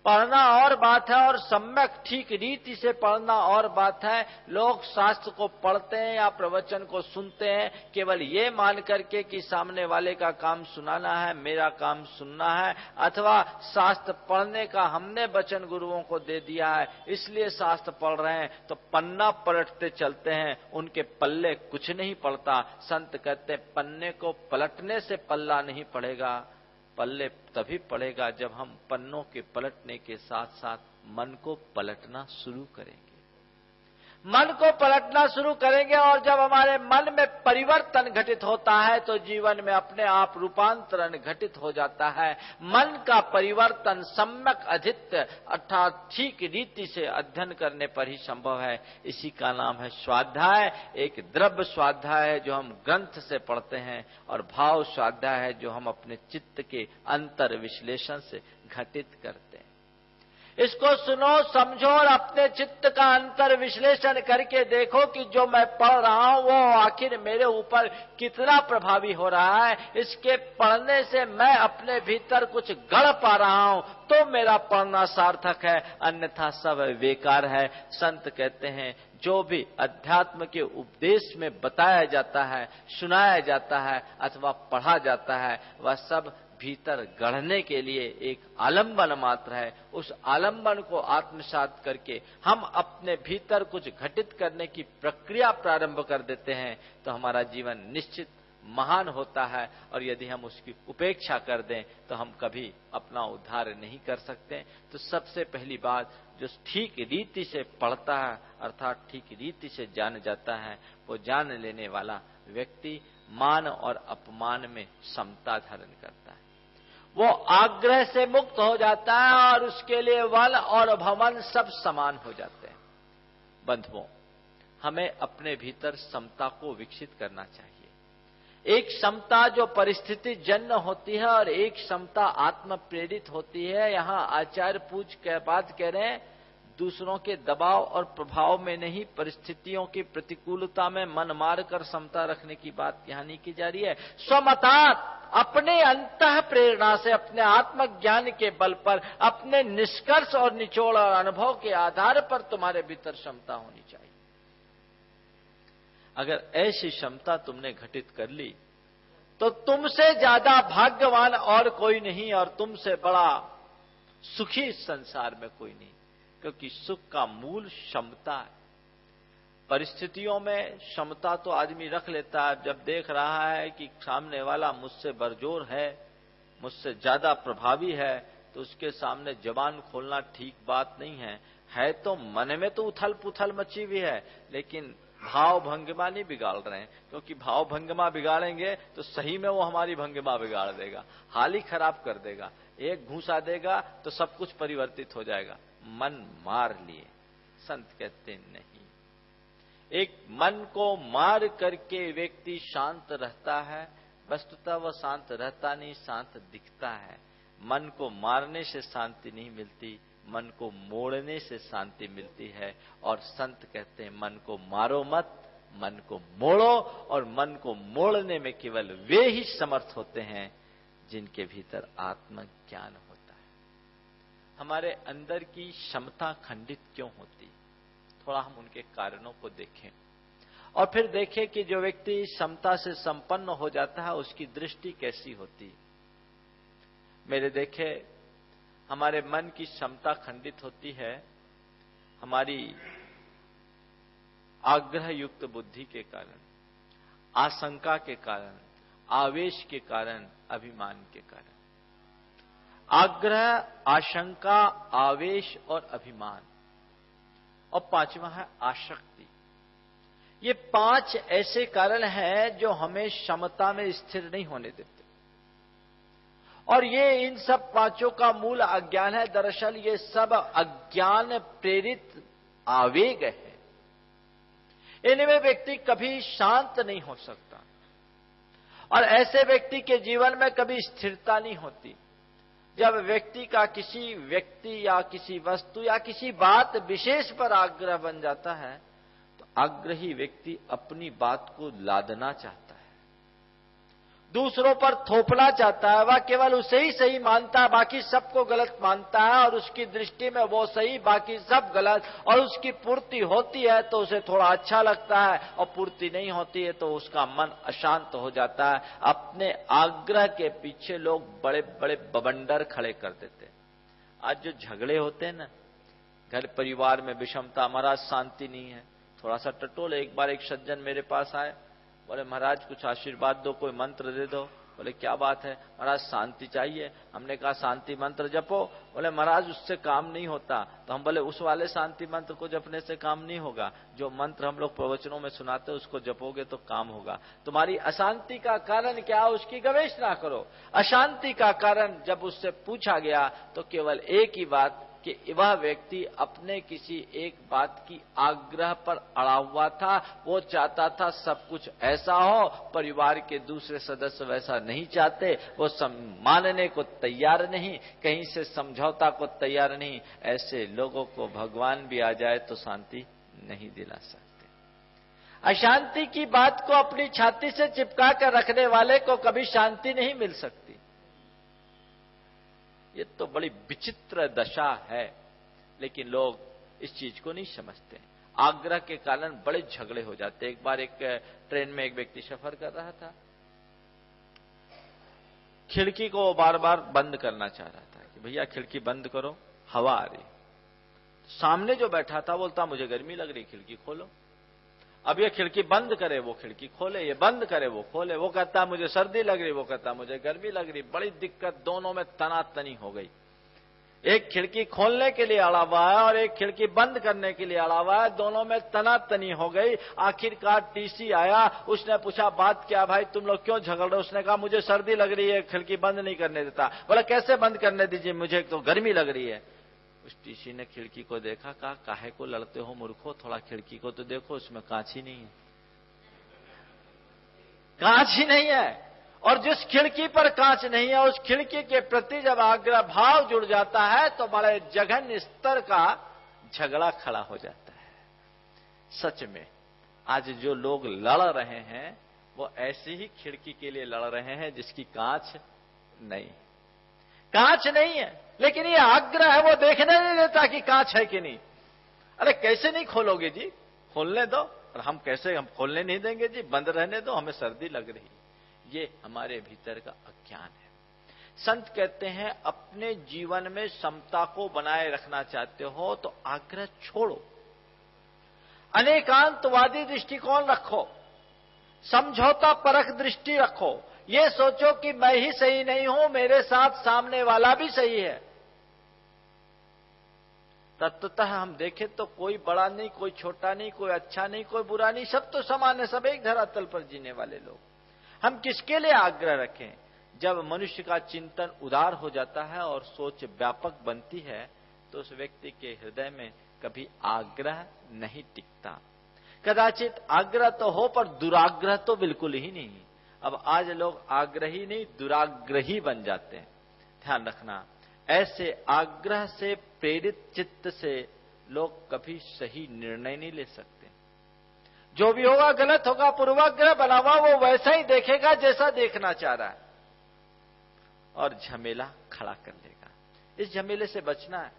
पढ़ना और बात है और सम्यक ठीक रीति से पढ़ना और बात है। लोग शास्त्र को पढ़ते हैं या प्रवचन को सुनते हैं केवल ये मान करके कि सामने वाले का काम सुनाना है, मेरा काम सुनना है, अथवा शास्त्र पढ़ने का हमने वचन गुरुओं को दे दिया है इसलिए शास्त्र पढ़ रहे हैं, तो पन्ना पलटते चलते हैं, उनके पल्ले कुछ नहीं पड़ता। संत कहते हैं पन्ने को पलटने से पल्ला नहीं पड़ेगा, पल्ले तभी पड़ेगा जब हम पन्नों के पलटने के साथ साथ मन को पलटना शुरू करेंगे। मन को पलटना शुरू करेंगे और जब हमारे मन में परिवर्तन घटित होता है तो जीवन में अपने आप रूपांतरण घटित हो जाता है। मन का परिवर्तन सम्यक अधीत्य अर्थात ठीक रीति से अध्ययन करने पर ही संभव है। इसी का नाम है स्वाध्याय। एक द्रव्य स्वाध्याय है जो हम ग्रंथ से पढ़ते हैं और भाव स्वाध्याय है जो हम अपने चित्त के अंतर विश्लेषण से घटित करते हैं। इसको सुनो, समझो और अपने चित्त का अंतर विश्लेषण करके देखो कि जो मैं पढ़ रहा हूं वो आखिर मेरे ऊपर कितना प्रभावी हो रहा है। इसके पढ़ने से मैं अपने भीतर कुछ गढ़ पा रहा हूं तो मेरा पढ़ना सार्थक है, अन्यथा सब बेकार है। संत कहते हैं जो भी अध्यात्म के उपदेश में बताया जाता है, सुनाया जाता है अथवा पढ़ा जाता है वह सब भीतर गढ़ने के लिए एक आलंबन मात्र है। उस आलंबन को आत्मसात करके हम अपने भीतर कुछ घटित करने की प्रक्रिया प्रारंभ कर देते हैं तो हमारा जीवन निश्चित महान होता है। और यदि हम उसकी उपेक्षा कर दें तो हम कभी अपना उद्धार नहीं कर सकते। तो सबसे पहली बात, जो ठीक रीति से पढ़ता है अर्थात ठीक रीति से जान जाता है, वो जान लेने वाला व्यक्ति मान और अपमान में समता धारण करता है। वो आग्रह से मुक्त हो जाता है और उसके लिए वन और भवन सब समान हो जाते हैं। बंधुओं, हमें अपने भीतर समता को विकसित करना चाहिए। एक समता जो परिस्थिति जन्य होती है और एक समता आत्म प्रेरित होती है। यहाँ आचार्य पूज के बात कह रहे हैं, दूसरों के दबाव और प्रभाव में नहीं, परिस्थितियों की प्रतिकूलता में मन मार कर समता रखने की बात यहाँ नहीं की जा रही है। स्वमतात अपने अंतः प्रेरणा से, अपने आत्मज्ञान के बल पर, अपने निष्कर्ष और निचोड़ और अनुभव के आधार पर तुम्हारे भीतर क्षमता होनी चाहिए। अगर ऐसी क्षमता तुमने घटित कर ली तो तुमसे ज्यादा भाग्यवान और कोई नहीं और तुमसे बड़ा सुखी इस संसार में कोई नहीं, क्योंकि सुख का मूल क्षमता है। परिस्थितियों में क्षमता तो आदमी रख लेता है, जब देख रहा है कि सामने वाला मुझसे बरजोर है, मुझसे ज्यादा प्रभावी है, तो उसके सामने जबान खोलना ठीक बात नहीं है। तो मन में तो उथल पुथल मची हुई है, लेकिन भाव भंगिमा नहीं बिगाड़ रहे हैं, क्योंकि भाव भंगिमा बिगाड़ेंगे तो सही में वो हमारी भंगिमा बिगाड़ देगा, हाल ही खराब कर देगा। एक घूसा देगा तो सब कुछ परिवर्तित हो जाएगा। मन मार लिए, संत कहते नहीं। एक मन को मार करके व्यक्ति शांत रहता है, वस्तुतः वह शांत रहता नहीं, शांत दिखता है। मन को मारने से शांति नहीं मिलती, मन को मोड़ने से शांति मिलती है। और संत कहते हैं मन को मारो मत, मन को मोड़ो। और मन को मोड़ने में केवल वे ही समर्थ होते हैं जिनके भीतर आत्मज्ञान होता है। हमारे अंदर की क्षमता खंडित क्यों होती, थोड़ा हम उनके कारणों को देखें और फिर देखें कि जो व्यक्ति क्षमता से संपन्न हो जाता है उसकी दृष्टि कैसी होती। मेरे देखे, हमारे मन की क्षमता खंडित होती है हमारी आग्रह युक्त बुद्धि के कारण, आशंका के कारण, आवेश के कारण, अभिमान के कारण। आग्रह, आशंका, आवेश और अभिमान। और पांचवा है आसक्ति। ये पांच ऐसे कारण हैं जो हमें क्षमता में स्थिर नहीं होने देते। और ये इन सब पांचों का मूल अज्ञान है। दरअसल ये सब अज्ञान प्रेरित आवेग है। इनमें व्यक्ति कभी शांत नहीं हो सकता और ऐसे व्यक्ति के जीवन में कभी स्थिरता नहीं होती। जब व्यक्ति का किसी व्यक्ति या किसी वस्तु या किसी बात विशेष पर आग्रह बन जाता है तो आग्रही व्यक्ति अपनी बात को लादना चाहता है, दूसरों पर थोपना चाहता है, वह केवल उसे ही सही मानता है, बाकी सबको गलत मानता है, और उसकी दृष्टि में वो सही बाकी सब गलत, और उसकी पूर्ति होती है तो उसे थोड़ा अच्छा लगता है, और पूर्ति नहीं होती है तो उसका मन अशांत हो जाता है। अपने आग्रह के पीछे लोग बड़े बड़े बवंडर खड़े कर देते हैं। आज जो झगड़े होते हैं ना, घर परिवार में विषमता, महाराज शांति नहीं है, थोड़ा सा टटोल। एक बार एक सज्जन मेरे पास आए, बोले महाराज कुछ आशीर्वाद दो, कोई मंत्र दे दो। बोले क्या बात है? महाराज शांति चाहिए। हमने कहा शांति मंत्र जपो। बोले महाराज उससे काम नहीं होता। तो हम बोले उस वाले शांति मंत्र को जपने से काम नहीं होगा, जो मंत्र हम लोग प्रवचनों में सुनाते हैं उसको जपोगे तो काम होगा। तुम्हारी अशांति का कारण क्या, उसकी गवेषणा करो। अशांति का कारण जब उससे पूछा गया तो केवल एक ही बात कि वह व्यक्ति अपने किसी एक बात की आग्रह पर अड़ा हुआ था। वो चाहता था सब कुछ ऐसा हो, परिवार के दूसरे सदस्य वैसा नहीं चाहते, वो मानने को तैयार नहीं, कहीं से समझौता को तैयार नहीं। ऐसे लोगों को भगवान भी आ जाए तो शांति नहीं दिला सकते। अशांति की बात को अपनी छाती से चिपका कर रखने वाले को कभी शांति नहीं मिल सकती। ये तो बड़ी विचित्र दशा है, लेकिन लोग इस चीज को नहीं समझते। आग्रह के कारण बड़े झगड़े हो जाते। एक बार एक ट्रेन में एक व्यक्ति सफर कर रहा था, खिड़की को बार बार बंद करना चाह रहा था कि भैया खिड़की बंद करो, हवा आ रही। सामने जो बैठा था बोलता मुझे गर्मी लग रही, खिड़की खोलो। अब ये खिड़की बंद करे, वो खिड़की खोले, ये बंद करे, वो खोले। वो कहता मुझे सर्दी लग रही, वो कहता मुझे गर्मी लग रही। बड़ी दिक्कत, दोनों में तनातनी हो गई। एक खिड़की खोलने के लिए अड़ा हुआ है और एक खिड़की बंद करने के लिए अड़ा हुआ है, दोनों में तनातनी हो गई। आखिरकार टीसी आया, उसने पूछा बात क्या भाई, तुम लोग क्यों झगड़ रहे? उसने कहा मुझे सर्दी लग रही है, खिड़की बंद नहीं करने देता। बोला कैसे बंद करने दीजिए, मुझे तो गर्मी लग रही है। उस टीसी ने खिड़की को देखा, कहा काहे को लड़ते हो मूर्खो, थोड़ा खिड़की को तो देखो, उसमें कांच ही नहीं है, कांच ही नहीं है। और जिस खिड़की पर कांच नहीं है उस खिड़की के प्रति जब आग्रह भाव जुड़ जाता है तो बड़े जघन्य स्तर का झगड़ा खड़ा हो जाता है। सच में आज जो लोग लड़ रहे हैं वो ऐसी ही खिड़की के लिए लड़ रहे हैं जिसकी कांच नहीं, कांच नहीं है, लेकिन ये आग्रह है, वो देखने नहीं देता कि कांच है कि नहीं। अरे कैसे नहीं खोलोगे जी, खोलने दो। और हम कैसे, हम खोलने नहीं देंगे जी, बंद रहने दो, हमें सर्दी लग रही। ये हमारे भीतर का अज्ञान है। संत कहते हैं अपने जीवन में समता को बनाए रखना चाहते हो तो आग्रह छोड़ो, अनेकांतवादी दृष्टिकोण रखो, समझौता परख दृष्टि रखो। ये सोचो कि मैं ही सही नहीं हूं, मेरे साथ सामने वाला भी सही है। तत्वतः हम देखें तो कोई बड़ा नहीं, कोई छोटा नहीं, कोई अच्छा नहीं, कोई बुरा नहीं, सब तो समान है, सब एक धरातल पर जीने वाले लोग। हम किसके लिए आग्रह रखें? जब मनुष्य का चिंतन उदार हो जाता है और सोच व्यापक बनती है तो उस व्यक्ति के हृदय में कभी आग्रह नहीं टिकता। कदाचित आग्रह तो हो पर दुराग्रह तो बिल्कुल ही नहीं। अब आज लोग आग्रही नहीं दुराग्रही बन जाते हैं। ध्यान रखना, ऐसे आग्रह से प्रेरित चित्त से लोग कभी सही निर्णय नहीं ले सकते। जो भी होगा गलत होगा, पूर्वाग्रह बना हुआ वो वैसा ही देखेगा जैसा देखना चाह रहा है और झमेला खड़ा कर लेगा। इस झमेले से बचना है।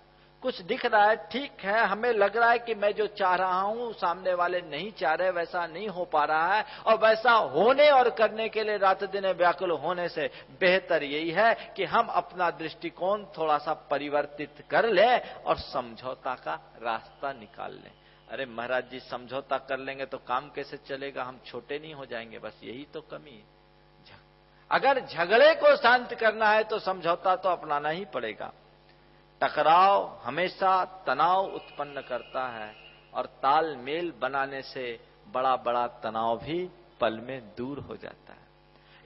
कुछ दिख रहा है, ठीक है, हमें लग रहा है कि मैं जो चाह रहा हूं सामने वाले नहीं चाह रहे, वैसा नहीं हो पा रहा है, और वैसा होने और करने के लिए रात दिन व्याकुल होने से बेहतर यही है कि हम अपना दृष्टिकोण थोड़ा सा परिवर्तित कर लें और समझौता का रास्ता निकाल लें। अरे महाराज जी समझौता कर लेंगे तो काम कैसे चलेगा, हम छोटे नहीं हो जाएंगे, बस यही तो कमी है। अगर झगड़े को शांत करना है तो समझौता तो अपनाना ही पड़ेगा। टकराव हमेशा तनाव उत्पन्न करता है और तालमेल बनाने से बड़ा बड़ा तनाव भी पल में दूर हो जाता है।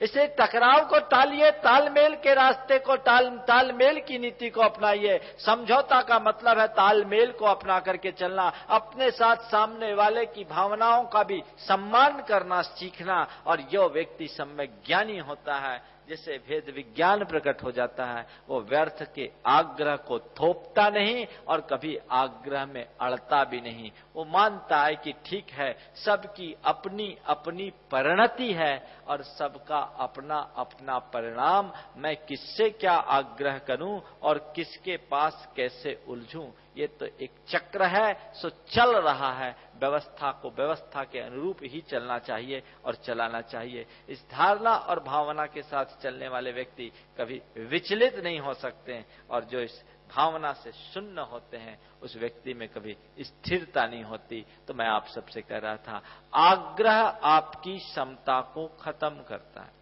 इसे टकराव को टालिए, तालमेल के रास्ते को तालमेल की नीति को अपनाइए। समझौता का मतलब है तालमेल को अपना करके चलना, अपने साथ सामने वाले की भावनाओं का भी सम्मान करना सीखना। और जो व्यक्ति सम्यक ज्ञानी होता है जिससे भेद विज्ञान प्रकट हो जाता है, वो व्यर्थ के आग्रह को थोपता नहीं और कभी आग्रह में अड़ता भी नहीं। वो मानता है कि ठीक है, सबकी अपनी अपनी परिणति है और सबका अपना अपना परिणाम, मैं किससे क्या आग्रह करूं और किसके पास कैसे उलझूं, ये तो एक चक्र है, सो चल रहा है। व्यवस्था को व्यवस्था के अनुरूप ही चलना चाहिए और चलाना चाहिए। इस धारणा और भावना के साथ चलने वाले व्यक्ति कभी विचलित नहीं हो सकते हैं, और जो इस भावना से शून्य होते हैं उस व्यक्ति में कभी स्थिरता नहीं होती। तो मैं आप सबसे कह रहा था, आग्रह आपकी क्षमता को खत्म करता है।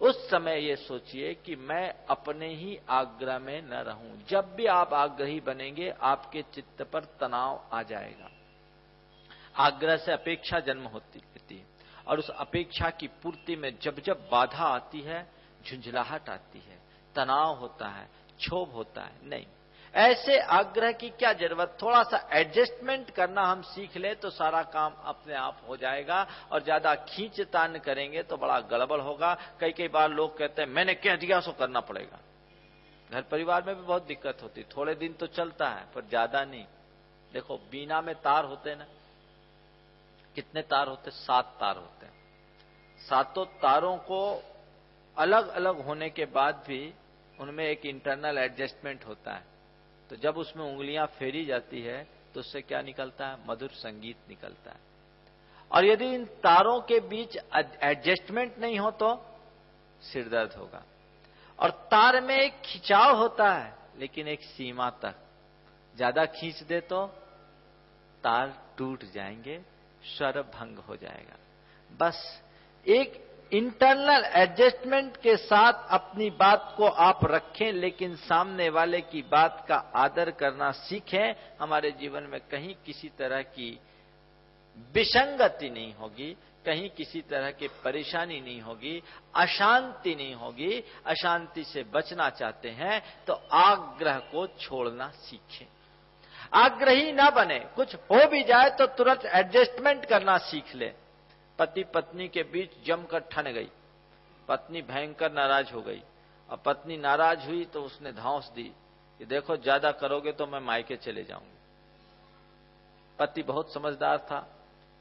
उस समय ये सोचिए कि मैं अपने ही आग्रह में न रहूं। जब भी आप आग्रही बनेंगे आपके चित्त पर तनाव आ जाएगा। आग्रह से अपेक्षा जन्म होती है और उस अपेक्षा की पूर्ति में जब जब बाधा आती है, झुंझलाहट आती है, तनाव होता है, क्षोभ होता है। नहीं, ऐसे आग्रह की क्या जरूरत। थोड़ा सा एडजस्टमेंट करना हम सीख ले तो सारा काम अपने आप हो जाएगा, और ज्यादा खींचतान करेंगे तो बड़ा गड़बड़ होगा। कई बार लोग कहते हैं मैंने कह दिया सो करना पड़ेगा। घर परिवार में भी बहुत दिक्कत होती, थोड़े दिन तो चलता है पर ज्यादा नहीं। देखो बीना में तार होते हैं ना, कितने तार होते? 7 तार होते हैं। सातों तारों को अलग अलग होने के बाद भी उनमें एक इंटरनल एडजस्टमेंट होता है। तो जब उसमें उंगलियां फेरी जाती है तो उससे क्या निकलता है? मधुर संगीत निकलता है। और यदि इन तारों के बीच एडजस्टमेंट नहीं हो तो सिरदर्द होगा। और तार में एक खिंचाव होता है, लेकिन एक सीमा तक। ज्यादा खींच दे तो तार टूट जाएंगे, स्वर भंग हो जाएगा। बस एक इंटरनल एडजस्टमेंट के साथ अपनी बात को आप रखें, लेकिन सामने वाले की बात का आदर करना सीखें। हमारे जीवन में कहीं किसी तरह की विसंगति नहीं होगी, कहीं किसी तरह की परेशानी नहीं होगी, अशांति नहीं होगी। अशांति से बचना चाहते हैं तो आग्रह को छोड़ना सीखें। आग्रही ना बने। कुछ हो भी जाए तो तुरंत एडजस्टमेंट करना सीख ले। पति पत्नी के बीच जमकर ठन गई, पत्नी भयंकर नाराज हो गई। और पत्नी नाराज हुई तो उसने धौंस दी कि देखो ज्यादा करोगे तो मैं मायके चले जाऊंगी। पति बहुत समझदार था,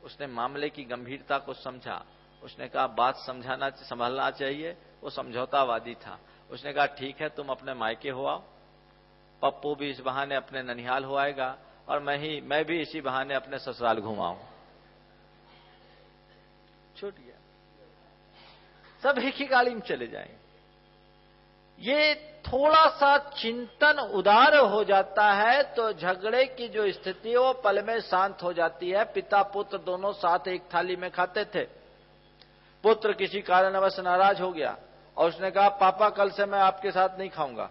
उसने मामले की गंभीरता को समझा। उसने कहा बात संभालना चाहिए। वो समझौतावादी था। उसने कहा ठीक है, तुम अपने मायके हो आओ, पप्पू भी इस बहाने अपने ननिहाल हो आएगा, और मैं भी इसी बहाने अपने ससुराल घुमाऊं। छूट गया, सब एक ही गाड़ी में चले जाएंगे। ये थोड़ा सा चिंतन उदार हो जाता है तो झगड़े की जो स्थिति है वो पल में शांत हो जाती है। पिता पुत्र दोनों साथ एक थाली में खाते थे। पुत्र किसी कारणवश नाराज हो गया और उसने कहा पापा कल से मैं आपके साथ नहीं खाऊंगा।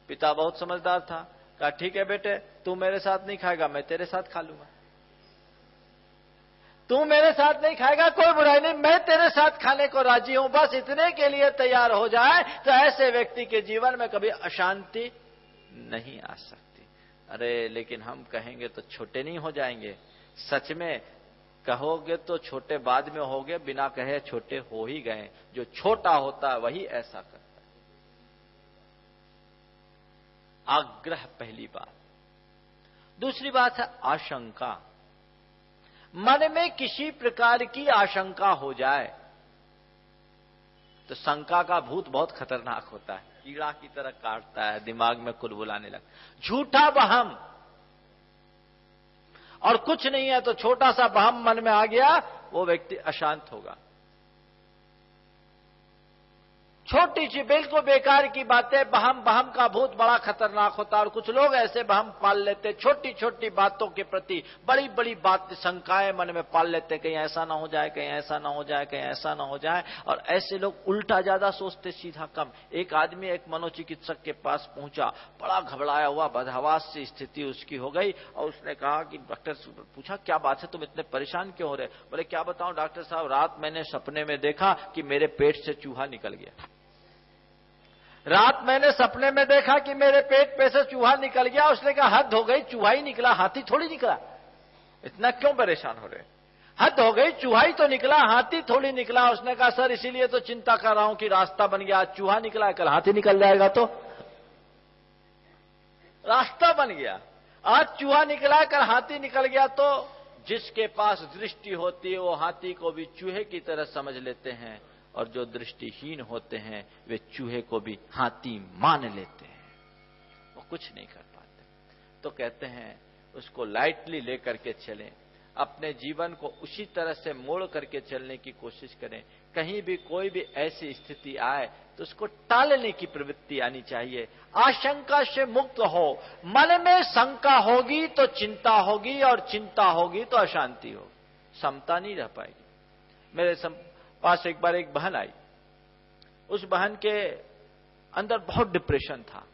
पिता बहुत समझदार था, कहा ठीक है बेटे, तू मेरे साथ नहीं खाएगा, मैं तेरे साथ खा लूंगा। तू मेरे साथ नहीं खाएगा, कोई बुराई नहीं, मैं तेरे साथ खाने को राजी हूं। बस इतने के लिए तैयार हो जाए तो ऐसे व्यक्ति के जीवन में कभी अशांति नहीं आ सकती। अरे लेकिन हम कहेंगे तो छोटे नहीं हो जाएंगे। सच में कहोगे तो छोटे बाद में होगे, बिना कहे छोटे हो ही गए। जो छोटा होता है वही ऐसा करता है। आग्रह पहली बात। दूसरी बात है आशंका। मन में किसी प्रकार की आशंका हो जाए तो शंका का भूत बहुत खतरनाक होता है, कीड़ा की तरह काटता है, दिमाग में कुलबुलाने लगता। झूठा वहम, और कुछ नहीं है तो छोटा सा वहम मन में आ गया, वो व्यक्ति अशांत होगा। छोटी सी बिल्कुल बेकार की बातें, बहम का भूत बड़ा खतरनाक होता है। और कुछ लोग ऐसे बहम पाल लेते, छोटी छोटी बातों के प्रति बड़ी बड़ी बात शंकाएं मन में पाल लेते, कहीं ऐसा ना हो जाए, कहीं ऐसा ना हो जाए, कहीं ऐसा ना हो जाए। और ऐसे लोग उल्टा ज्यादा सोचते, सीधा कम। एक आदमी एक मनोचिकित्सक के पास पहुंचा, बड़ा घबराया हुआ, बदहवास सी स्थिति उसकी हो गई। और उसने कहा कि डॉक्टर से पूछा क्या बात है, तुम इतने परेशान क्यों हो रहे? बोले क्या बताऊं डॉक्टर साहब, रात मैंने सपने में देखा कि मेरे पेट से चूहा निकल गया। रात मैंने सपने में देखा कि मेरे पेट पे से चूहा निकल गया। उसने कहा हद हो गई, चूहा ही निकला, हाथी थोड़ी निकला, इतना क्यों परेशान हो रहे? हद हो गई, चूहा ही तो निकला, हाथी थोड़ी निकला। उसने कहा सर इसीलिए तो चिंता कर रहा हूं कि रास्ता बन गया, आज चूहा निकला, कल हाथी निकल जाएगा तो रास्ता बन गया। आज चूहा निकला, कल हाथी निकल गया। तो जिसके पास दृष्टि होती है वो हाथी को भी चूहे की तरह समझ लेते हैं, और जो दृष्टिहीन होते हैं वे चूहे को भी हाथी मान लेते हैं, वो कुछ नहीं कर पाते। तो कहते हैं उसको लाइटली लेकर के चलें, अपने जीवन को उसी तरह से मोड़ करके चलने की कोशिश करें। कहीं भी कोई भी ऐसी स्थिति आए तो उसको टालने की प्रवृत्ति आनी चाहिए। आशंका से मुक्त हो। मन में शंका होगी तो चिंता होगी, और चिंता होगी तो अशांति होगी, समता नहीं रह पाएगी। मेरे पास एक बार एक बहन आई। उस बहन के अंदर बहुत डिप्रेशन था।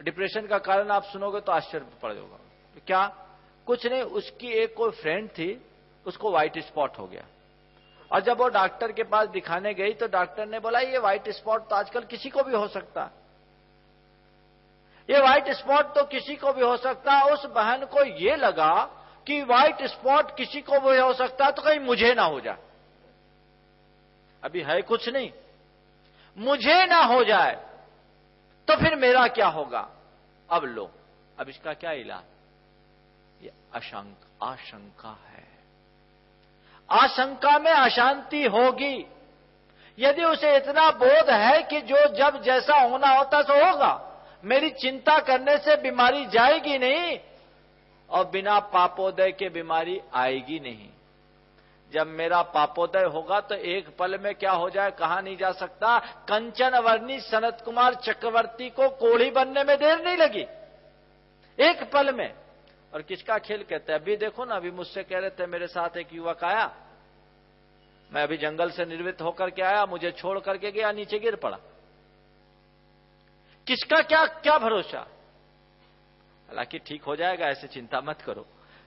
डिप्रेशन का कारण आप सुनोगे तो आश्चर्य पड़ जाओगे। तो क्या? कुछ नहीं, उसकी एक कोई फ्रेंड थी, उसको व्हाइट स्पॉट हो गया, और जब वो डॉक्टर के पास दिखाने गई तो डॉक्टर ने बोला ये व्हाइट स्पॉट तो आजकल किसी को भी हो सकता, ये व्हाइट स्पॉट तो किसी को भी हो सकता। उस बहन को ये लगा कि व्हाइट स्पॉट किसी को भी हो सकता तो कहीं मुझे ना हो जाए। अभी है कुछ नहीं, मुझे ना हो जाए तो फिर मेरा क्या होगा। अब लो, अब इसका क्या इलाज? ये आशंका है। आशंका में अशांति होगी। यदि उसे इतना बोध है कि जो जब जैसा होना होता सो होगा, मेरी चिंता करने से बीमारी जाएगी नहीं, और बिना पापोदय के बीमारी आएगी नहीं। जब मेरा पापोदय होगा तो एक पल में क्या हो जाए कहा नहीं जा सकता। कंचन वर्णी सनत कुमार चक्रवर्ती को कोढ़ी बनने में देर नहीं लगी, एक पल में। और किसका खेल कहते हैं? अभी देखो ना, अभी मुझसे कह रहे थे, मेरे साथ एक युवक आया, मैं अभी जंगल से निर्वृत्त होकर के आया, मुझे छोड़ करके गया, नीचे गिर पड़ा। किसका क्या क्या भरोसा? हालांकि ठीक हो जाएगा, ऐसे चिंता मत करो।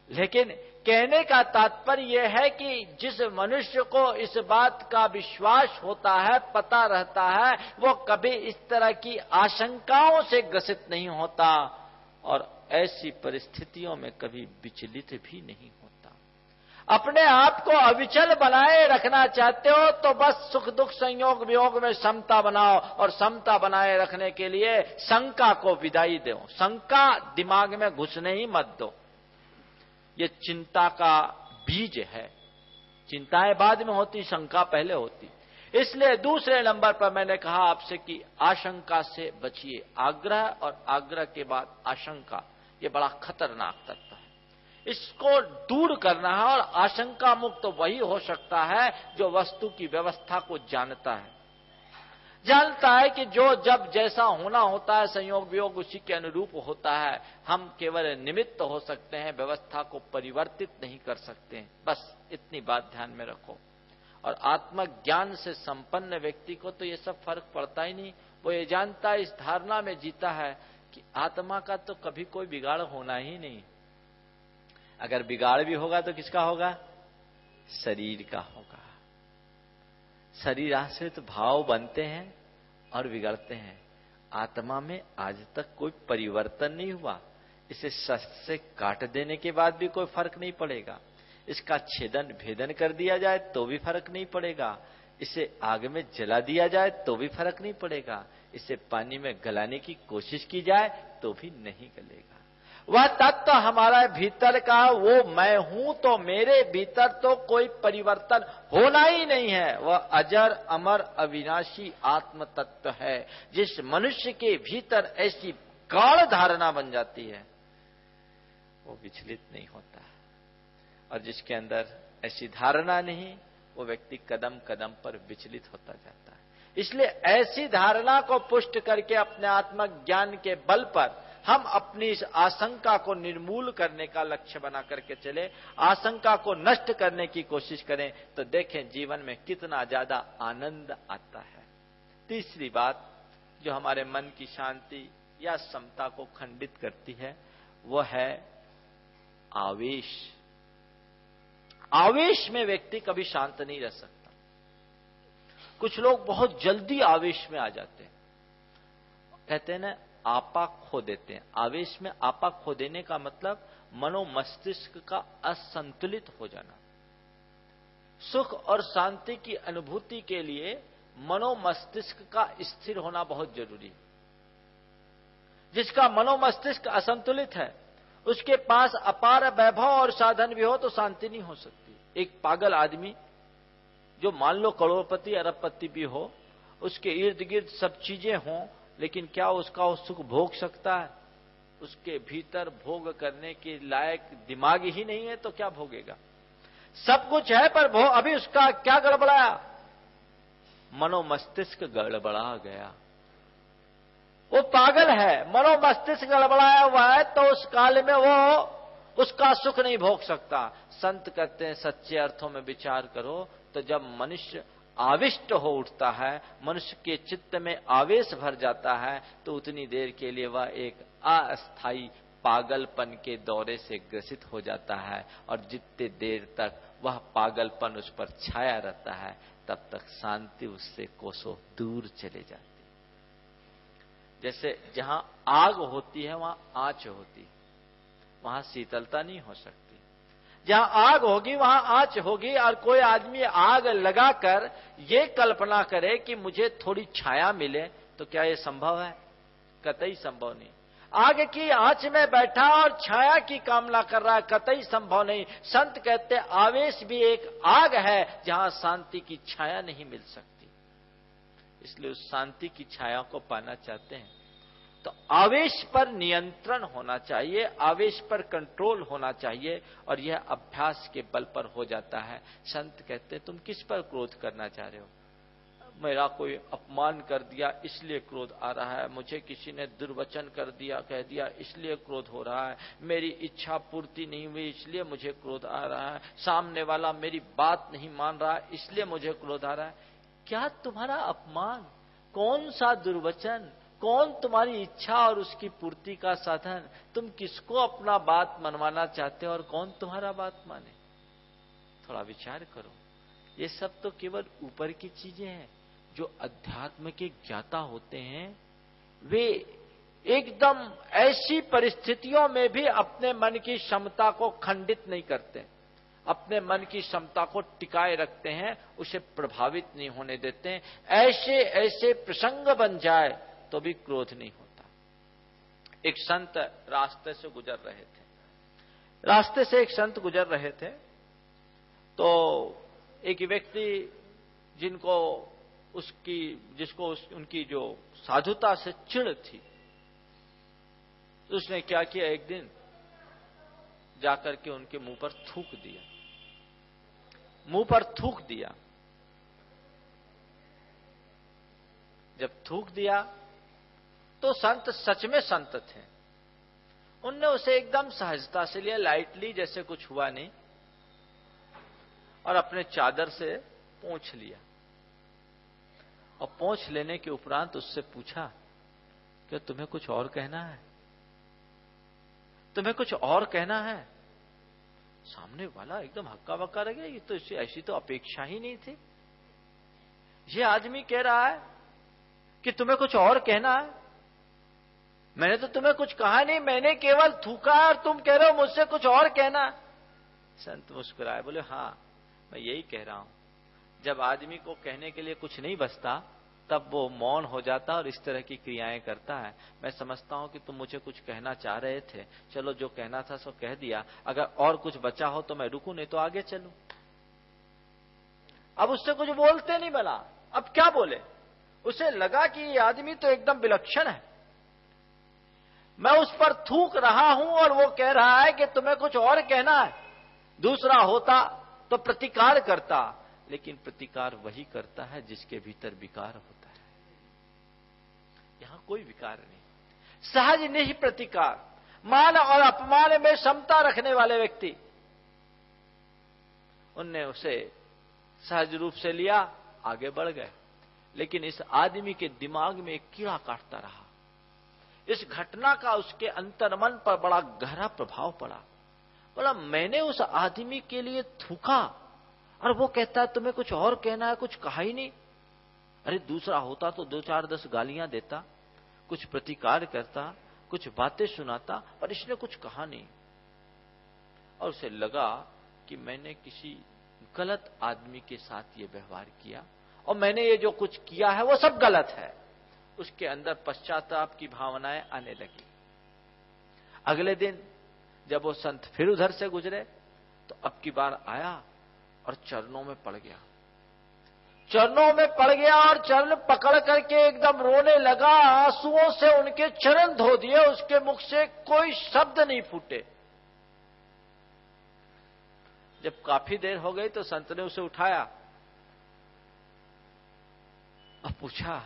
लेकिन कहने का तात्पर्य यह है कि जिस मनुष्य को इस बात का विश्वास होता है, पता रहता है, वो कभी इस तरह की आशंकाओं से ग्रसित नहीं होता, और ऐसी परिस्थितियों में कभी विचलित भी नहीं होता। अपने आप को अविचल बनाए रखना चाहते हो तो बस सुख दुख संयोग वियोग में समता बनाओ, और समता बनाए रखने के लिए शंका को विदाई दो। शंका दिमाग में घुसने ही मत दो। ये चिंता का बीज है। चिंताएं बाद में होती, शंका पहले होती। इसलिए दूसरे नंबर पर मैंने कहा आपसे कि आशंका से बचिए। आग्रह और आग्रह के बाद आशंका, ये बड़ा खतरनाक तत्व है। इसको दूर करना है, और आशंका मुक्त तो वही हो सकता है जो वस्तु की व्यवस्था को जानता है। जानता है कि जो जब जैसा होना होता है, संयोग वियोग उसी के अनुरूप होता है। हम केवल निमित्त हो सकते हैं, व्यवस्था को परिवर्तित नहीं कर सकते हैं। बस इतनी बात ध्यान में रखो। और आत्मज्ञान से संपन्न व्यक्ति को तो ये सब फर्क पड़ता ही नहीं। वो ये जानता है, इस धारणा में जीता है कि आत्मा का तो कभी कोई बिगाड़ होना ही नहीं। अगर बिगाड़ भी होगा तो किसका होगा? शरीर का होगा। शरीर आश्रित भाव बनते हैं और बिगड़ते हैं। आत्मा में आज तक कोई परिवर्तन नहीं हुआ। इसे शस्त्र से काट देने के बाद भी कोई फर्क नहीं पड़ेगा। इसका छेदन भेदन कर दिया जाए तो भी फर्क नहीं पड़ेगा। इसे आग में जला दिया जाए तो भी फर्क नहीं पड़ेगा। इसे पानी में गलाने की कोशिश की जाए तो भी नहीं गलेगा। वह तत्व हमारा भीतर का, वो मैं हूं, तो मेरे भीतर तो कोई परिवर्तन होना ही नहीं है। वह अजर अमर अविनाशी आत्म तत्व है। जिस मनुष्य के भीतर ऐसी गाढ़ धारणा बन जाती है वो विचलित नहीं होता, और जिसके अंदर ऐसी धारणा नहीं वो व्यक्ति कदम कदम पर विचलित होता जाता है। इसलिए ऐसी धारणा को पुष्ट करके अपने आत्मज्ञान के बल पर हम अपनी इस आशंका को निर्मूल करने का लक्ष्य बना करके चले, आशंका को नष्ट करने की कोशिश करें, तो देखें जीवन में कितना ज्यादा आनंद आता है। तीसरी बात जो हमारे मन की शांति या समता को खंडित करती है वो है आवेश। आवेश में व्यक्ति कभी शांत नहीं रह सकता। कुछ लोग बहुत जल्दी आवेश में आ जाते हैं, कहते हैं ना आपा खो देते हैं। आवेश में आपा खो देने का मतलब मनोमस्तिष्क का असंतुलित हो जाना। सुख और शांति की अनुभूति के लिए मनोमस्तिष्क का स्थिर होना बहुत जरूरी है। जिसका मनोमस्तिष्क असंतुलित है, उसके पास अपार वैभव और साधन भी हो तो शांति नहीं हो सकती। एक पागल आदमी जो मान लो करोड़पति अरबपति भी हो, उसके इर्द गिर्द सब चीजें हों, लेकिन क्या उसका वो सुख भोग सकता है? उसके भीतर भोग करने के लायक दिमाग ही नहीं है तो क्या भोगेगा? सब कुछ है पर अभी उसका क्या गड़बड़ाया? मनोमस्तिष्क गड़बड़ा गया। वो पागल है, मनोमस्तिष्क गड़बड़ाया हुआ है, तो उस काल में वो उसका सुख नहीं भोग सकता। संत कहते हैं सच्चे अर्थों में विचार करो तो जब मनुष्य आविष्ट हो उठता है, मनुष्य के चित्त में आवेश भर जाता है, तो उतनी देर के लिए वह एक अस्थायी पागलपन के दौरे से ग्रसित हो जाता है, और जितने देर तक वह पागलपन उस पर छाया रहता है, तब तक शांति उससे कोसों दूर चले जाती। जैसे जहां आग होती है वहां आंच होती है, वहां शीतलता नहीं हो सकती। जहां आग होगी वहां आंच होगी, और कोई आदमी आग लगाकर ये कल्पना करे कि मुझे थोड़ी छाया मिले, तो क्या ये संभव है? कतई संभव नहीं। आग की आंच में बैठा और छाया की कामना कर रहा है, कतई संभव नहीं। संत कहते आवेश भी एक आग है जहां शांति की छाया नहीं मिल सकती। इसलिए उस शांति की छाया को पाना चाहते हैं तो आवेश पर नियंत्रण होना चाहिए, आवेश पर कंट्रोल होना चाहिए, और यह अभ्यास के बल पर हो जाता है। संत कहते तुम किस पर क्रोध करना चाह रहे हो? मेरा कोई अपमान कर दिया इसलिए क्रोध आ रहा है, मुझे किसी ने दुर्वचन कर दिया, कह दिया इसलिए क्रोध हो रहा है, मेरी इच्छा पूर्ति नहीं हुई इसलिए मुझे क्रोध आ रहा है, सामने वाला मेरी बात नहीं मान रहा इसलिए मुझे क्रोध आ रहा है। क्या तुम्हारा अपमान? कौन सा दुर्वचन? कौन तुम्हारी इच्छा और उसकी पूर्ति का साधन? तुम किसको अपना बात मनवाना चाहते हो और कौन तुम्हारा बात माने? थोड़ा विचार करो। ये सब तो केवल ऊपर की चीजें हैं। जो अध्यात्म के ज्ञाता होते हैं वे एकदम ऐसी परिस्थितियों में भी अपने मन की क्षमता को खंडित नहीं करते, अपने मन की क्षमता को टिकाए रखते हैं, उसे प्रभावित नहीं होने देते हैं। ऐसे ऐसे प्रसंग बन जाए तो भी क्रोध नहीं होता। एक संत रास्ते से गुजर रहे थे, रास्ते से एक संत गुजर रहे थे, तो एक व्यक्ति जिसको उनकी जो साधुता से चिढ़ थी, तो उसने क्या किया, एक दिन जाकर के उनके मुंह पर थूक दिया। मुंह पर थूक दिया। जब थूक दिया तो संत सच में संत थे। उनने उसे एकदम सहजता से लिया, लाइटली, जैसे कुछ हुआ नहीं, और अपने चादर से पोंछ लिया। और पोंछ लेने के उपरांत उससे पूछा कि तुम्हें कुछ और कहना है? तुम्हें कुछ और कहना है? सामने वाला एकदम हक्का बक्का रह गया। ये तो इससे ऐसी तो अपेक्षा ही नहीं थी। ये आदमी कह रहा है कि तुम्हें कुछ और कहना है? मैंने तो तुम्हें कुछ कहा नहीं, मैंने केवल थूका है और तुम कह रहे हो मुझसे कुछ और कहना। संत मुस्कुराए, बोले हाँ मैं यही कह रहा हूं। जब आदमी को कहने के लिए कुछ नहीं बचता तब वो मौन हो जाता और इस तरह की क्रियाएं करता है। मैं समझता हूं कि तुम मुझे कुछ कहना चाह रहे थे, चलो जो कहना था सो कह दिया, अगर और कुछ बचा हो तो मैं रुकूं, नहीं तो आगे चलूं। अब उससे कुछ बोलते नहीं बना, अब क्या बोले? उसे लगा कि ये आदमी तो एकदम विलक्षण है। मैं उस पर थूक रहा हूं और वो कह रहा है कि तुम्हें कुछ और कहना है। दूसरा होता तो प्रतिकार करता, लेकिन प्रतिकार वही करता है जिसके भीतर विकार होता है। यहां कोई विकार नहीं, सहज नहीं प्रतिकार। मान और अपमान में समता रखने वाले व्यक्ति, उनने उसे सहज रूप से लिया, आगे बढ़ गए। लेकिन इस आदमी के दिमाग में एक कीड़ा काटता रहा। इस घटना का उसके अंतर्मन पर बड़ा गहरा प्रभाव पड़ा। बोला मैंने उस आदमी के लिए थूका और वो कहता है तुम्हें कुछ और कहना है, कुछ कहा ही नहीं। अरे दूसरा होता तो 2-4-10 गालियां देता, कुछ प्रतिकार करता, कुछ बातें सुनाता, और इसने कुछ कहा नहीं। और उसे लगा कि मैंने किसी गलत आदमी के साथ ये व्यवहार किया और मैंने ये जो कुछ किया है वो सब गलत है। उसके अंदर पश्चाताप की भावनाएं आने लगी। अगले दिन जब वो संत फिर उधर से गुजरे तो अब की बार आया और चरणों में पड़ गया, चरणों में पड़ गया और चरण पकड़ करके एकदम रोने लगा। आंसुओं से उनके चरण धो दिए, उसके मुख से कोई शब्द नहीं फूटे। जब काफी देर हो गई तो संत ने उसे उठाया और पूछा,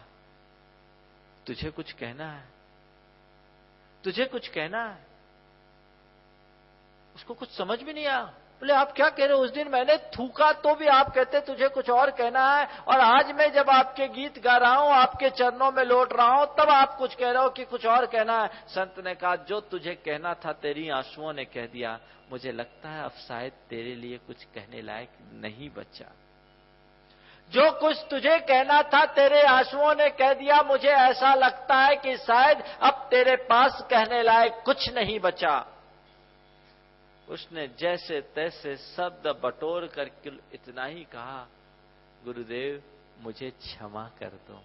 तुझे कुछ कहना है? तुझे कुछ कहना है? उसको कुछ समझ भी नहीं आया। बोले आप क्या कह रहे हो? उस दिन मैंने थूका तो भी आप कहते तुझे कुछ और कहना है, और आज मैं जब आपके गीत गा रहा हूं, आपके चरणों में लौट रहा हूं, तब आप कुछ कह रहे हो कि कुछ और कहना है। संत ने कहा, जो तुझे कहना था तेरी आंसुओं ने कह दिया। मुझे लगता है अब शायद तेरे लिए कुछ कहने लायक नहीं बचा। जो कुछ तुझे कहना था तेरे आंसुओं ने कह दिया। मुझे ऐसा लगता है कि शायद अब तेरे पास कहने लायक कुछ नहीं बचा। उसने जैसे तैसे शब्द बटोर कर इतना ही कहा, गुरुदेव मुझे क्षमा कर दो,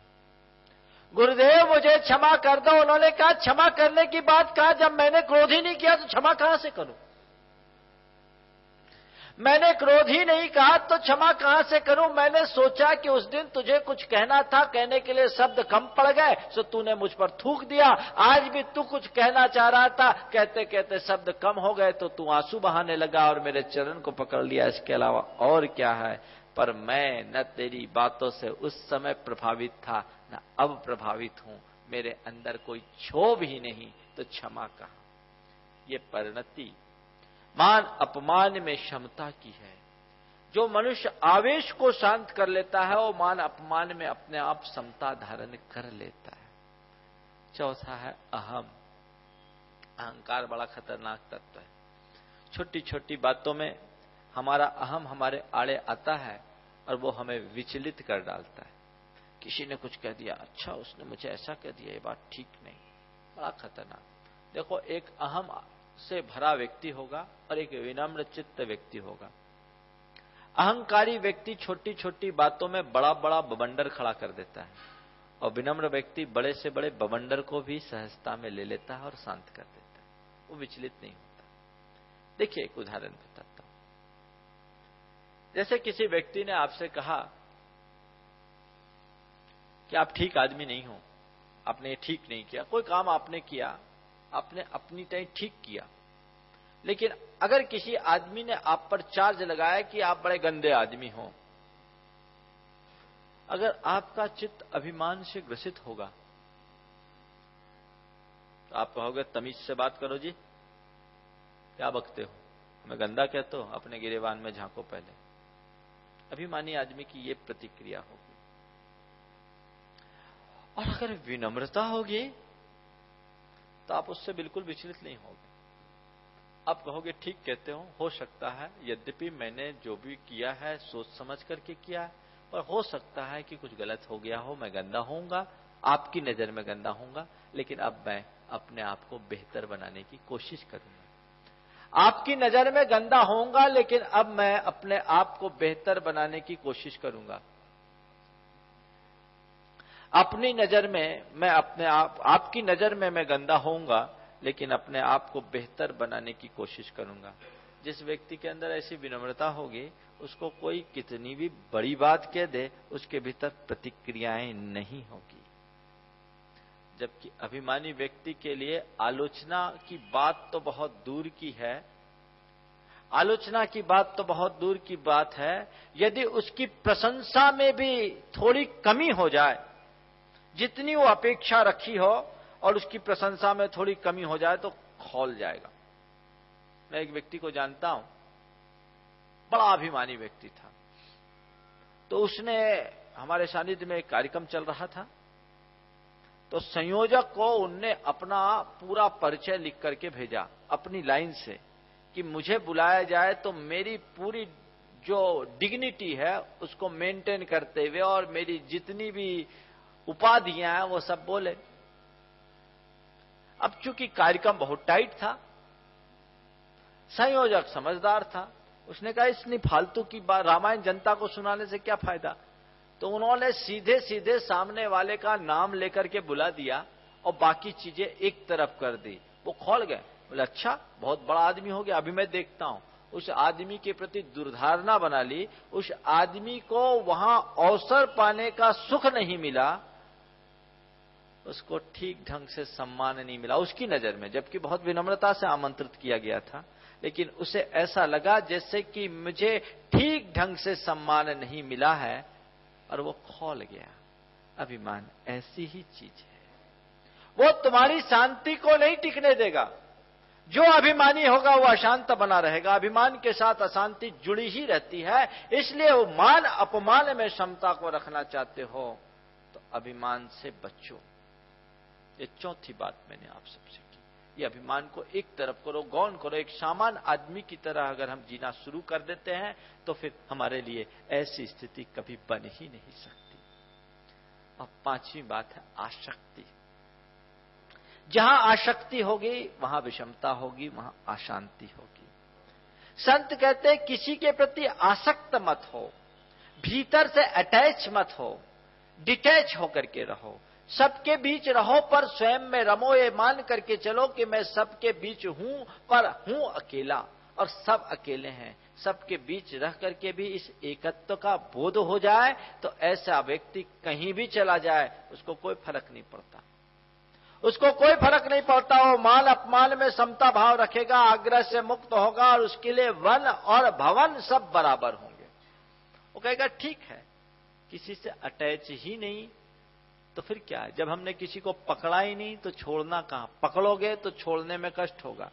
गुरुदेव मुझे क्षमा कर दो। उन्होंने कहा, क्षमा करने की बात कहा, जब मैंने क्रोध ही नहीं किया तो क्षमा कहां से करूं? मैंने क्रोध ही नहीं कहा तो क्षमा कहां से करूं? मैंने सोचा कि उस दिन तुझे कुछ कहना था, कहने के लिए शब्द कम पड़ गए, सो तूने मुझ पर थूक दिया। आज भी तू कुछ कहना चाह रहा था, कहते कहते शब्द कम हो गए तो तू आंसू बहाने लगा और मेरे चरण को पकड़ लिया। इसके अलावा और क्या है? पर मैं न तेरी बातों से उस समय प्रभावित था, न अब प्रभावित हूं। मेरे अंदर कोई क्षोभ ही नहीं, तो क्षमा कहा। ये परिणति मान अपमान में क्षमता की है। जो मनुष्य आवेश को शांत कर लेता है, वो मान अपमान में अपने आप समता धारण कर लेता है। चौथा है अहम। अहंकार बड़ा खतरनाक तत्व है। छोटी छोटी बातों में हमारा अहम हमारे आड़े आता है और वो हमें विचलित कर डालता है। किसी ने कुछ कह दिया, अच्छा उसने मुझे ऐसा कह दिया, ये बात ठीक नहीं। बड़ा खतरनाक। देखो, एक अहम से भरा व्यक्ति होगा और एक विनम्र चित्त व्यक्ति होगा। अहंकारी व्यक्ति छोटी छोटी बातों में बड़ा बड़ा बवंडर खड़ा कर देता है, और विनम्र व्यक्ति बड़े से बड़े बवंडर को भी सहजता में ले लेता है और शांत कर देता है। वो विचलित नहीं होता। देखिए, एक उदाहरण बताता हूं। जैसे किसी व्यक्ति ने आपसे कहा कि आप ठीक आदमी नहीं हो, आपने ठीक नहीं किया, कोई काम आपने किया, आपने अपनी टाइम ठीक किया, लेकिन अगर किसी आदमी ने आप पर चार्ज लगाया कि आप बड़े गंदे आदमी हो, अगर आपका चित्त अभिमान से ग्रसित होगा तो आप कहोगे, तमीज से बात करो जी, क्या बकते हो, मैं गंदा कहते हो, अपने गिरेबान में झांको पहले। अभिमानी आदमी की ये प्रतिक्रिया होगी। और अगर विनम्रता होगी तो आप उससे बिल्कुल विचलित नहीं होगे। आप कहोगे, ठीक कहते हो सकता है, यद्यपि मैंने जो भी किया है सोच समझ करके किया है, पर हो सकता है कि कुछ गलत हो गया हो, मैं गंदा होऊंगा, आपकी नजर में गंदा होऊंगा, लेकिन अब मैं अपने आप को बेहतर बनाने की कोशिश करूंगा। आपकी नजर में गंदा होऊंगा, लेकिन अब मैं अपने आप को बेहतर बनाने की कोशिश करूंगा। अपनी नजर में मैं अपने आप, आपकी नजर में मैं गंदा होऊंगा, लेकिन अपने आप को बेहतर बनाने की कोशिश करूंगा। जिस व्यक्ति के अंदर ऐसी विनम्रता होगी, उसको कोई कितनी भी बड़ी बात कह दे, उसके भीतर प्रतिक्रियाएं नहीं होगी। जबकि अभिमानी व्यक्ति के लिए आलोचना की बात तो बहुत दूर की है, आलोचना की बात तो बहुत दूर की बात है। यदि उसकी प्रशंसा में भी थोड़ी कमी हो जाए, जितनी वो अपेक्षा रखी हो और उसकी प्रशंसा में थोड़ी कमी हो जाए, तो खौल जाएगा। मैं एक व्यक्ति को जानता हूं, बड़ा अभिमानी व्यक्ति था। तो उसने, हमारे सानिध्य में एक कार्यक्रम चल रहा था, तो संयोजक को उनने अपना पूरा परिचय लिख करके भेजा अपनी लाइन से कि मुझे बुलाया जाए तो मेरी पूरी जो डिग्निटी है उसको मेंटेन करते हुए और मेरी जितनी भी उपाधियां हैं वो सब बोले। अब चूंकि कार्यक्रम बहुत टाइट था, संयोजक समझदार था, उसने कहा इतनी फालतू की बात रामायण जनता को सुनाने से क्या फायदा। तो उन्होंने सीधे सीधे सामने वाले का नाम लेकर के बुला दिया और बाकी चीजें एक तरफ कर दी। वो खौल गए, बोले अच्छा बहुत बड़ा आदमी हो गया, अभी मैं देखता हूं। उस आदमी के प्रति दुर्धारणा बना ली। उस आदमी को वहां अवसर पाने का सुख नहीं मिला, उसको ठीक ढंग से सम्मान नहीं मिला उसकी नजर में, जबकि बहुत विनम्रता से आमंत्रित किया गया था। लेकिन उसे ऐसा लगा जैसे कि मुझे ठीक ढंग से सम्मान नहीं मिला है, और वो खौल गया। अभिमान ऐसी ही चीज है, वो तुम्हारी शांति को नहीं टिकने देगा। जो अभिमानी होगा वो अशांत बना रहेगा। अभिमान के साथ अशांति जुड़ी ही रहती है। इसलिए वो मान अपमान में क्षमता को रखना चाहते हो तो अभिमान से बचो। ये चौथी बात मैंने आप सबसे की। ये अभिमान को एक तरफ करो, गौण करो। एक सामान्य आदमी की तरह अगर हम जीना शुरू कर देते हैं तो फिर हमारे लिए ऐसी स्थिति कभी बन ही नहीं सकती। अब पांचवी बात है आसक्ति। जहां आसक्ति होगी वहां विषमता होगी, वहां अशांति होगी। संत कहते हैं किसी के प्रति आसक्त मत हो, भीतर से अटैच मत हो, डिटैच होकर के रहो। सबके बीच रहो पर स्वयं में रमो। ये मान करके चलो कि मैं सबके बीच हूं पर हूं अकेला और सब अकेले हैं। सबके बीच रह करके भी इस एकत्व का बोध हो जाए तो ऐसा व्यक्ति कहीं भी चला जाए उसको कोई फर्क नहीं पड़ता। उसको कोई फर्क नहीं पड़ता। वो मान अपमान में समता भाव रखेगा, आग्रह से मुक्त होगा और उसके लिए वन और भवन सब बराबर होंगे। वो कहेगा ठीक है, किसी से अटैच ही नहीं तो फिर क्या है। जब हमने किसी को पकड़ा ही नहीं तो छोड़ना कहां। पकड़ोगे तो छोड़ने में कष्ट होगा,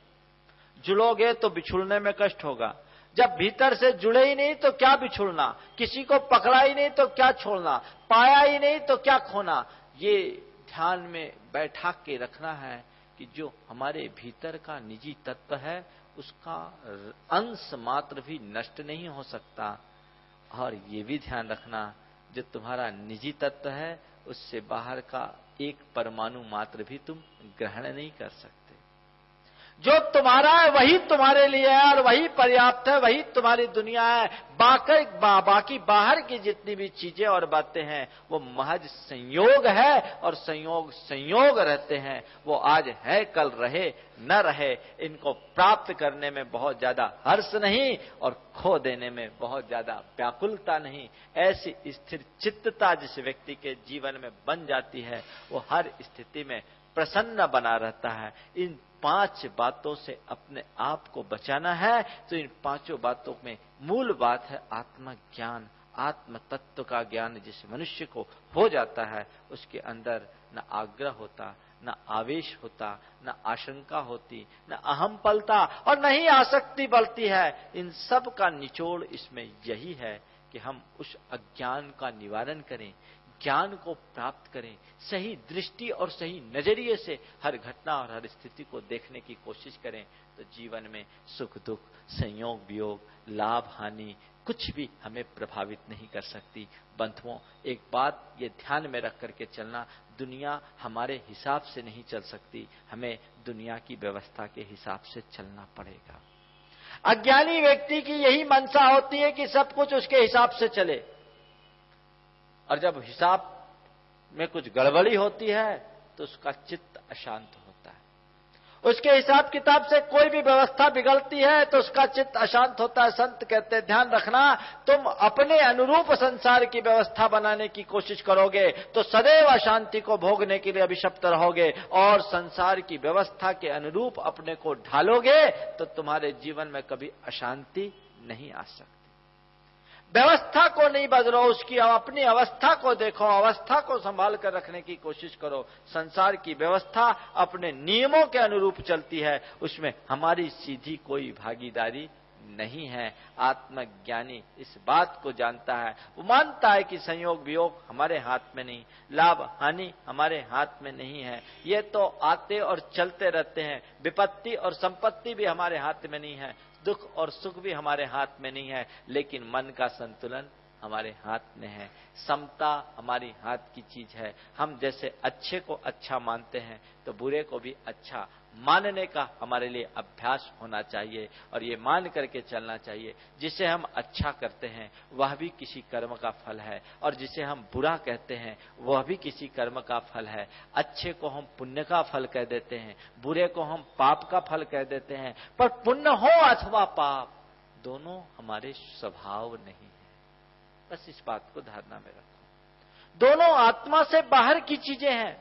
जुड़ोगे तो बिछुड़ने में कष्ट होगा। जब भीतर से जुड़े ही नहीं तो क्या बिछुड़ना। किसी को पकड़ा ही नहीं तो क्या छोड़ना, पाया ही नहीं तो क्या खोना। ये ध्यान में बैठा के रखना है कि जो हमारे भीतर का निजी तत्व है उसका अंश मात्र भी नष्ट नहीं हो सकता। और ये भी ध्यान रखना जो तुम्हारा निजी तत्व है उससे बाहर का एक परमाणु मात्र भी तुम ग्रहण नहीं कर सकते। जो तुम्हारा है वही तुम्हारे लिए है और वही पर्याप्त है, वही तुम्हारी दुनिया है। बाकी बाहर की जितनी भी चीजें और बातें हैं वो महज संयोग है और संयोग रहते हैं। वो आज है कल रहे न रहे, इनको प्राप्त करने में बहुत ज्यादा हर्ष नहीं और खो देने में बहुत ज्यादा व्याकुलता नहीं। ऐसी स्थिर चित्तता जिस व्यक्ति के जीवन में बन जाती है वो हर स्थिति में प्रसन्न बना रहता है। इन 5 बातों से अपने आप को बचाना है तो इन 5 बातों में मूल बात है आत्मज्ञान। आत्म तत्व का ज्ञान जिस मनुष्य को हो जाता है उसके अंदर न आग्रह होता, न आवेश होता, न आशंका होती, न अहम पलता और न ही आसक्ति बलती है। इन सब का निचोड़ इसमें यही है कि हम उस अज्ञान का निवारण करें, ज्ञान को प्राप्त करें, सही दृष्टि और सही नजरिए से हर घटना और हर स्थिति को देखने की कोशिश करें तो जीवन में सुख दुख, संयोग वियोग, लाभ हानि कुछ भी हमें प्रभावित नहीं कर सकती। बंधुओं, एक बात ये ध्यान में रख करके चलना, दुनिया हमारे हिसाब से नहीं चल सकती, हमें दुनिया की व्यवस्था के हिसाब से चलना पड़ेगा। अज्ञानी व्यक्ति की यही मंशा होती है कि सब कुछ उसके हिसाब से चले, और जब हिसाब में कुछ गड़बड़ी होती है तो उसका चित्त अशांत होता है। उसके हिसाब किताब से कोई भी व्यवस्था बिगड़ती है तो उसका चित्त अशांत होता है। संत कहते हैं ध्यान रखना, तुम अपने अनुरूप संसार की व्यवस्था बनाने की कोशिश करोगे तो सदैव अशांति को भोगने के लिए अभिशप्त रहोगे, और संसार की व्यवस्था के अनुरूप अपने को ढालोगे तो तुम्हारे जीवन में कभी अशांति नहीं आ सकती। व्यवस्था को नहीं बदलो, उसकी अपनी अवस्था को देखो, अवस्था को संभाल कर रखने की कोशिश करो। संसार की व्यवस्था अपने नियमों के अनुरूप चलती है, उसमें हमारी सीधी कोई भागीदारी नहीं है। आत्मज्ञानी इस बात को जानता है, वो मानता है कि संयोग वियोग हमारे हाथ में नहीं, लाभ हानि हमारे हाथ में नहीं है, ये तो आते और चलते रहते हैं। विपत्ति और संपत्ति भी हमारे हाथ में नहीं है, दुख और सुख भी हमारे हाथ में नहीं है, लेकिन मन का संतुलन हमारे हाथ में है। समता हमारी हाथ की चीज है। हम जैसे अच्छे को अच्छा मानते हैं तो बुरे को भी अच्छा मानने का हमारे लिए अभ्यास होना चाहिए और ये मान करके चलना चाहिए जिसे हम अच्छा करते हैं वह भी किसी कर्म का फल है और जिसे हम बुरा कहते हैं वह भी किसी कर्म का फल है। अच्छे को हम पुण्य का फल कह देते हैं, बुरे को हम पाप का फल कह देते हैं, पर पुण्य हो अथवा पाप दोनों हमारे स्वभाव नहीं है। बस इस बात को धारणा में रखो। दोनों आत्मा से बाहर की चीजें हैं,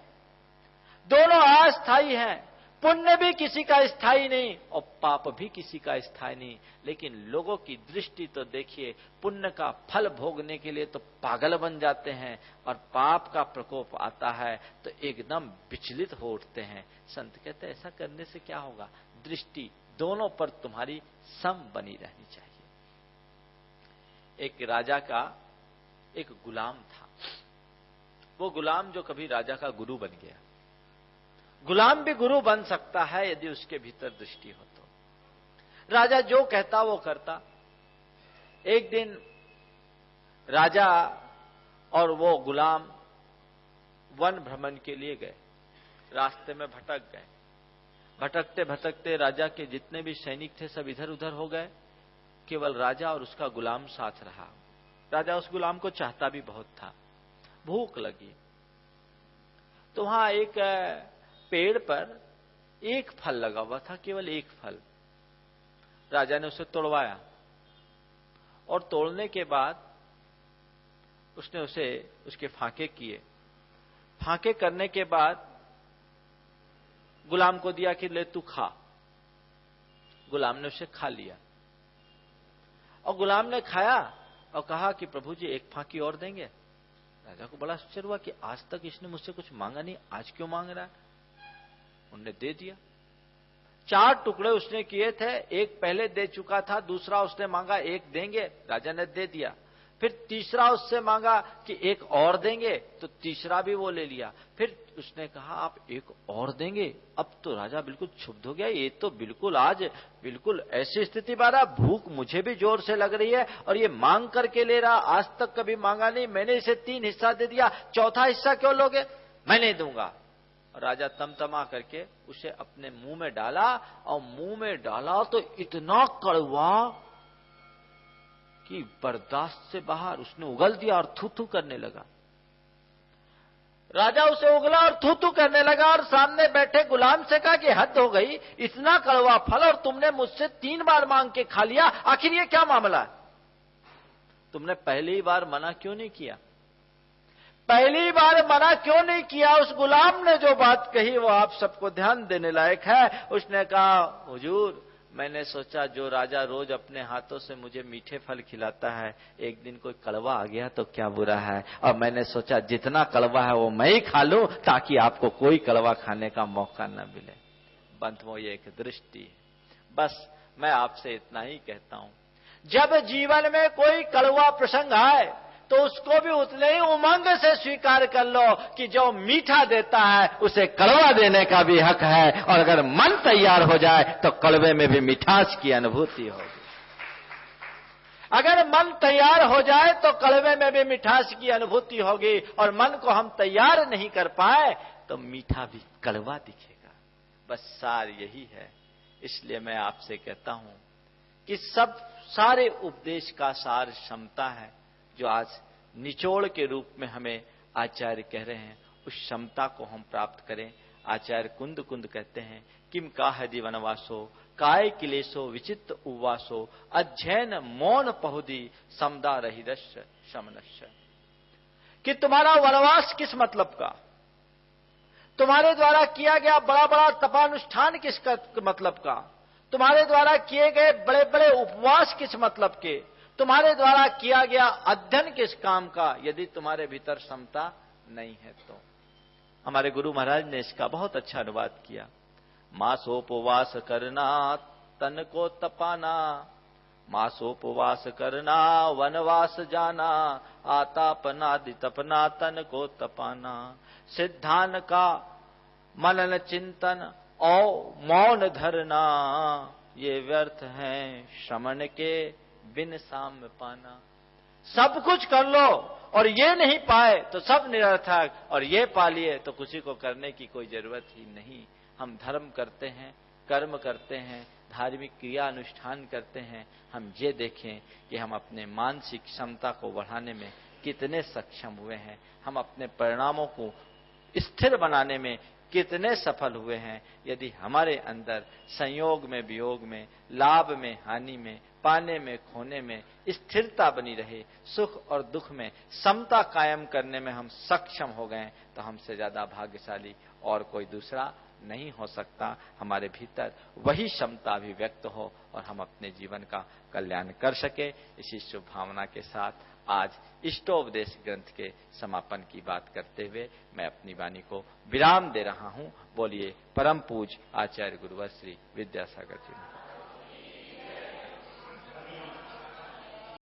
दोनों अस्थायी हैं। पुण्य भी किसी का स्थायी नहीं और पाप भी किसी का स्थायी नहीं। लेकिन लोगों की दृष्टि तो देखिए, पुण्य का फल भोगने के लिए तो पागल बन जाते हैं और पाप का प्रकोप आता है तो एकदम विचलित हो उठते हैं। संत कहते हैं ऐसा करने से क्या होगा, दृष्टि दोनों पर तुम्हारी सम बनी रहनी चाहिए। एक राजा का एक गुलाम था। वो गुलाम जो कभी राजा का गुरु बन गया। गुलाम भी गुरु बन सकता है यदि उसके भीतर दृष्टि हो तो। राजा जो कहता वो करता। एक दिन राजा और वो गुलाम वन भ्रमण के लिए गए। रास्ते में भटक गए। भटकते भटकते राजा के जितने भी सैनिक थे सब इधर उधर हो गए। केवल राजा और उसका गुलाम साथ रहा। राजा उस गुलाम को चाहता भी बहुत था। भूख लगी तो वहां एक पेड़ पर एक फल लगा हुआ था, केवल एक फल। राजा ने उसे तोड़वाया और तोड़ने के बाद उसने उसे उसके फांके किए। फांके करने के बाद गुलाम को दिया कि ले तू खा। गुलाम ने उसे खा लिया और गुलाम ने खाया और कहा कि प्रभु जी एक फांकी और देंगे। राजा को बड़ा आश्चर्य हुआ कि आज तक इसने मुझसे कुछ मांगा नहीं, आज क्यों मांग रहा है। उन्होंने दे दिया। 4 टुकड़े उसने किए थे, एक पहले दे चुका था, दूसरा उसने मांगा एक देंगे, राजा ने दे दिया। फिर तीसरा उससे मांगा कि एक और देंगे, तो तीसरा भी वो ले लिया। फिर उसने कहा आप एक और देंगे। अब तो राजा बिल्कुल क्षुब्ध हो गया, ये तो बिल्कुल आज बिल्कुल ऐसी स्थिति बारा, भूख मुझे भी जोर से लग रही है और ये मांग करके ले रहा, आज तक कभी मांगा नहीं, मैंने इसे 3 हिस्सा दे दिया, चौथा हिस्सा क्यों लोगे, मैं नहीं दूंगा। राजा तमतमा करके उसे अपने मुंह में डाला और मुंह में डाला तो इतना कड़वा कि बर्दाश्त से बाहर उसने उगल दिया और थू थू करने लगा। राजा उसे उगला और थू थू करने लगा और सामने बैठे गुलाम से कहा कि हद हो गई, इतना कड़वा फल और तुमने मुझसे 3 बार मांग के खा लिया, आखिर ये क्या मामला है। तुमने पहली बार मना क्यों नहीं किया, पहली बार मना क्यों नहीं किया। उस गुलाम ने जो बात कही वो आप सबको ध्यान देने लायक है। उसने कहा हुजूर मैंने सोचा जो राजा रोज अपने हाथों से मुझे मीठे फल खिलाता है, एक दिन कोई कड़वा आ गया तो क्या बुरा है, और मैंने सोचा जितना कड़वा है वो मैं ही खा लूं ताकि आपको कोई कड़वा खाने का मौका न मिले। बंधुओं ये एक दृष्टि है। बस मैं आपसे इतना ही कहता हूं, जब जीवन में कोई कड़वा प्रसंग आए तो उसको भी उतने ही उमंग से स्वीकार कर लो कि जो मीठा देता है उसे कड़वा देने का भी हक है, और अगर मन तैयार हो जाए तो कड़वे में भी मिठास की अनुभूति होगी। अगर मन तैयार हो जाए तो कड़वे में भी मिठास की अनुभूति होगी, और मन को हम तैयार नहीं कर पाए तो मीठा भी कड़वा दिखेगा। बस सार यही है। इसलिए मैं आपसे कहता हूं कि सारे उपदेश का सार क्षमता है, जो आज निचोड़ के रूप में हमें आचार्य कह रहे हैं, उस क्षमता को हम प्राप्त करें। आचार्य कुंद कुंद कहते हैं, किम काहदि वनवासो काय किलेशो विचित्र उवासो अध्ययन मौन पहुदी समदा रहिदस्य शमनस्य। कि तुम्हारा वनवास किस मतलब का, तुम्हारे द्वारा किया गया बड़ा बड़ा तपानुष्ठान किस मतलब का, तुम्हारे द्वारा किए गए बड़े बड़े उपवास किस मतलब के, तुम्हारे द्वारा किया गया अध्ययन किस काम का, यदि तुम्हारे भीतर क्षमता नहीं है तो। हमारे गुरु महाराज ने इसका बहुत अच्छा अनुवाद किया। मासोपवास करना तन को तपाना, मासोपवास करना वनवास जाना, आतापनादि तपना तन को तपाना। सिद्धान का मनन चिंतन और मौन धरना, ये व्यर्थ हैं श्रमण के बिन साम्य पाना। सब कुछ कर लो और ये नहीं पाए तो सब निरर्थक, और ये पा लिए तो किसी को करने की कोई जरूरत ही नहीं। हम धर्म करते हैं, कर्म करते हैं, धार्मिक क्रिया अनुष्ठान करते हैं, हम ये देखें कि हम अपने मानसिक क्षमता को बढ़ाने में कितने सक्षम हुए हैं, हम अपने परिणामों को स्थिर बनाने में कितने सफल हुए हैं। यदि हमारे अंदर संयोग में वियोग में, लाभ में हानि में, पाने में खोने में स्थिरता बनी रहे, सुख और दुख में समता कायम करने में हम सक्षम हो गए, तो हमसे ज्यादा भाग्यशाली और कोई दूसरा नहीं हो सकता। हमारे भीतर वही क्षमता अभिव्यक्त हो और हम अपने जीवन का कल्याण कर सके। इसी शुभ भावना के साथ आज इष्टोपदेश ग्रंथ के समापन की बात करते हुए मैं अपनी वाणी को विराम दे रहा हूं। बोलिए परम पूज्य आचार्य गुरुवर श्री विद्यासागर जी।